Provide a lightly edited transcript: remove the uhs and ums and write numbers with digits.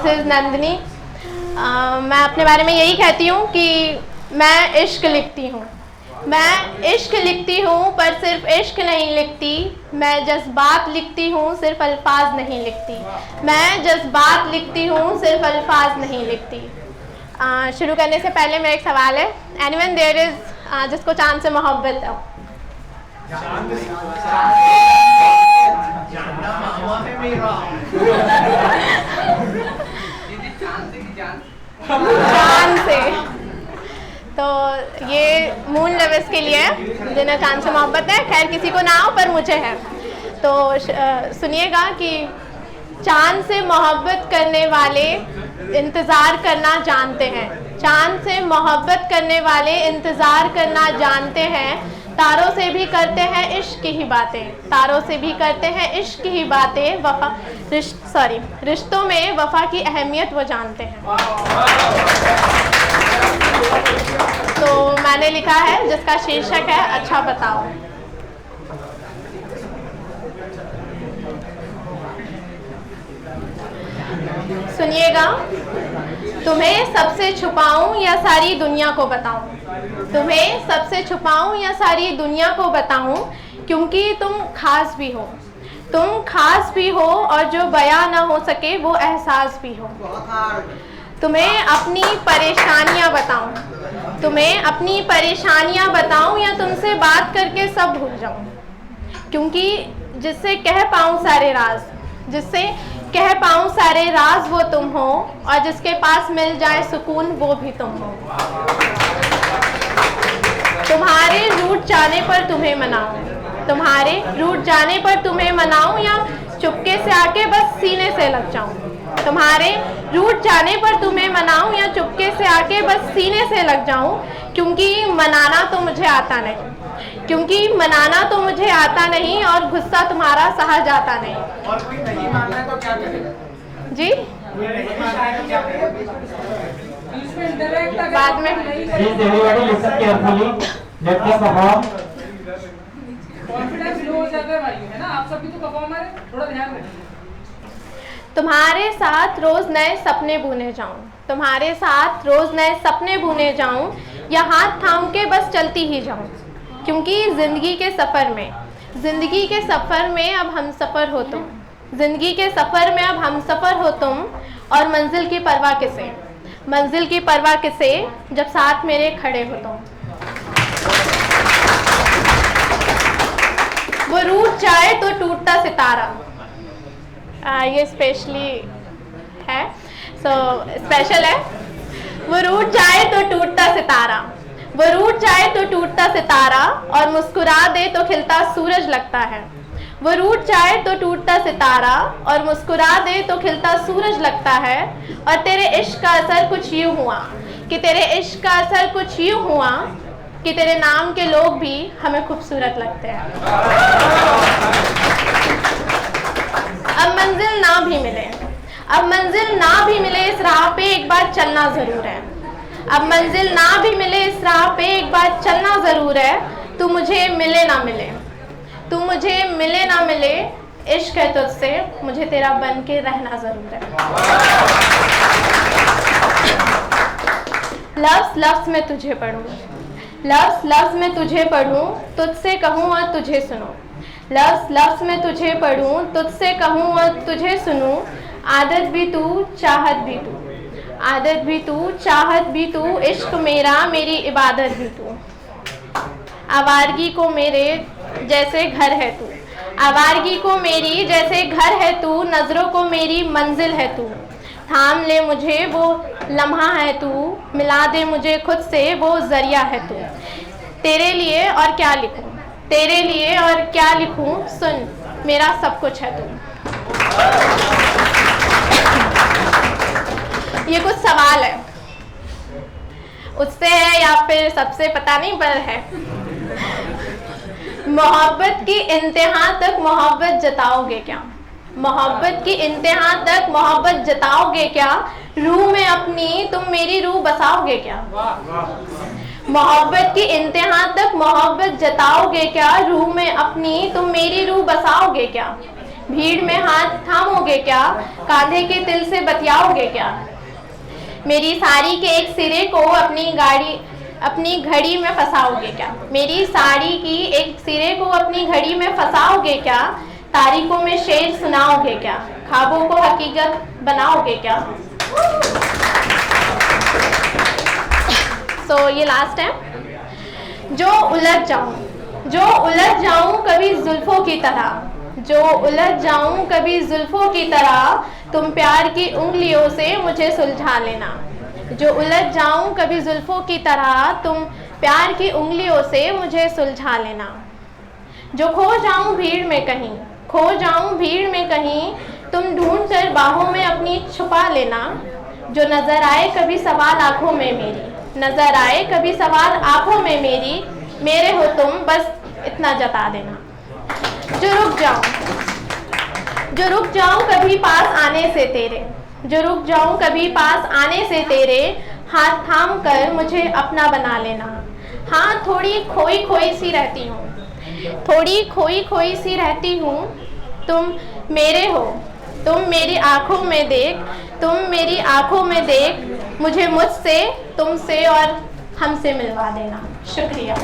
This is Nandini. मैं अपने बारे में यही कहती हूँ कि मैं इश्क लिखती हूँ। मैं इश्क लिखती हूँ पर सिर्फ इश्क नहीं लिखती, मैं जज्बात लिखती हूँ, सिर्फ अल्फाज नहीं लिखती। मैं जज्बात लिखती हूँ, सिर्फ अल्फाज नहीं लिखती। शुरू करने से पहले मेरा एक सवाल है, एनीवन देयर इज़ जिसको चांद से मोहब्बत है? चांद से, तो ये मून लवर्स के लिए है जिन्हें चांद से मोहब्बत है। खैर किसी को ना हो पर मुझे है। तो सुनिएगा कि चांद से मोहब्बत करने वाले इंतज़ार करना जानते हैं। चांद से मोहब्बत करने वाले इंतज़ार करना जानते हैं। तारों से भी करते हैं इश्क की ही बातें, तारों से भी करते हैं इश्क की ही बातें। रिश्तों में वफ़ा की अहमियत वो जानते हैं। तो मैंने लिखा है जिसका शीर्षक है अच्छा बताओ। सुनिएगा, तुम्हें सबसे छुपाऊं या सारी दुनिया को बताऊं? तुम्हें सबसे छुपाऊं या सारी दुनिया को बताऊं, क्योंकि तुम खास भी हो। तुम खास भी हो और जो बयां ना हो सके वो एहसास भी हो। तुम्हें अपनी परेशानियां बताऊं, तुम्हें अपनी परेशानियां बताऊं या तुमसे बात करके सब भूल जाऊं, क्योंकि जिससे कह पाऊं सारे राज, जिससे कह पाऊं सारे राज वो तुम हो, और जिसके पास मिल जाए सुकून वो भी तुम हो। तुम्हारे रूठ जाने पर तुम्हें मनाऊं, तुम्हारे रूठ जाने पर तुम्हें मनाऊं या चुपके से आके बस सीने से लग जाऊं। तुम्हारे रूठ जाने पर तुम्हें मनाऊं या चुपके से आके बस सीने से लग जाऊं, क्योंकि मनाना तो मुझे आता नहीं, क्योंकि मनाना तो मुझे आता नहीं और गुस्सा तुम्हारा सहा जाता नहीं। और कोई नहीं मानना है तो क्या करेगा? जी बाद में कॉन्फिडेंस लो हो जाता है भाई, है ना? आप सभी तो परफॉर्मर है, थोड़ा ध्यान रखिए। तुम्हारे साथ रोज नए सपने बुने जाऊं, तुम्हारे साथ रोज नए सपने बुने जाऊं, या हाथ थाम के बस चलती ही जाऊं, क्योंकि जिंदगी के सफर में, जिंदगी के सफर में अब हम सफर हो तुम, जिंदगी के सफर में अब हम सफर हो तुम, और मंजिल की परवाह किसे, मंजिल की परवाह किसे, जब साथ मेरे खड़े हो तुम। वो रूठ जाए तो टूटता सितारा, ये स्पेशली है, स्पेशल है। वो रूठ जाए तो टूटता सितारा, वो रूठ जाए तो टूटता सितारा, और मुस्कुरा दे तो खिलता सूरज लगता है। वो रूठ जाए तो टूटता सितारा, और मुस्कुरा दे तो खिलता सूरज लगता है। और तेरे इश्क का असर कुछ यूँ हुआ, कि तेरे इश्क का असर कुछ यूँ हुआ, कि तेरे नाम के लोग भी हमें खूबसूरत लगते हैं। अब मंजिल ना भी मिले, अब मंजिल ना भी मिले, इस राह पे एक बार चलना ज़रूर है। अब मंजिल ना भी मिले, इस राह पे एक बार चलना ज़रूर है। तू मुझे मिले ना मिले, तू मुझे मिले ना मिले, इश्क है तुझसे, मुझे तेरा बन के रहना ज़रूर है। लफ्ज़ लफ्ज़ में तुझे पढ़ूँ, लफ्ज़ लफ्ज़ में तुझे पढ़ूँ, तुझसे कहूँ और तुझे सुनूँ। लफ्ज़ लफ्ज़ में तुझे पढ़ूँ, तुझसे कहूँ और तुझे सुनूँ। आदत भी तू, चाहत भी तू, आदत भी तू, चाहत भी तू, इश्क मेरा, मेरी इबादत भी तू। आवारगी को मेरे जैसे घर है तू, आवारगी को मेरी जैसे घर है तू, नज़रों को मेरी मंजिल है तू। थाम ले मुझे वो लम्हा है तू, मिला दे मुझे खुद से वो ज़रिया है तू। तेरे लिए और क्या लिखूं, तेरे लिए और क्या लिखूं, सुन मेरा सब कुछ है तू। ये कुछ सवाल है, उससे है या फिर सबसे पता नहीं, पर है। मोहब्बत की इंतहा तक मोहब्बत जताओगे क्या, मोहब्बत की इंतहा तक मोहब्बत जताओगे क्या, रूह में अपनी तुम मेरी रूह बसाओगे क्या। मोहब्बत की इंतहा तक मोहब्बत जताओगे क्या, रूह में अपनी तुम मेरी रूह बसाओगे क्या। भीड़ में हाथ थामोगे क्या, कांधे के तिल से बतियाओगे क्या। मेरी साड़ी के एक सिरे को अपनी घड़ी में फंसाओगे क्या। मेरी साड़ी की एक सिरे को अपनी घड़ी में फंसाओगे क्या, तारीखों में शेर सुनाओगे क्या, ख्वाबों को हकीकत बनाओगे क्या। ये लास्ट है। जो उलझ जाऊं कभी जुल्फों की तरह, जो उलझ जाऊं कभी जुल्फों की तरह, तुम प्यार की उंगलियों से मुझे सुलझा लेना। जो उलझ जाऊं कभी जुल्फों की तरह, तुम प्यार की उंगलियों से मुझे सुलझा लेना। जो खो जाऊं भीड़ में कहीं, तुम ढूंढ कर बाहों में अपनी छुपा लेना। जो नजर आए कभी सवाल आंखों में मेरी, नजर आए कभी सवाल आंखों में मेरी, मेरे हो तुम बस इतना जता देना। जो रुक जाऊं कभी पास आने से तेरे, जो रुक जाऊं कभी पास आने से तेरे, हाथ थाम कर मुझे अपना बना लेना। हाँ थोड़ी खोई सी रहती हूँ, तुम मेरे हो, तुम मेरी आंखों में देख, मुझे मुझसे, तुमसे और हमसे मिलवा देना। शुक्रिया।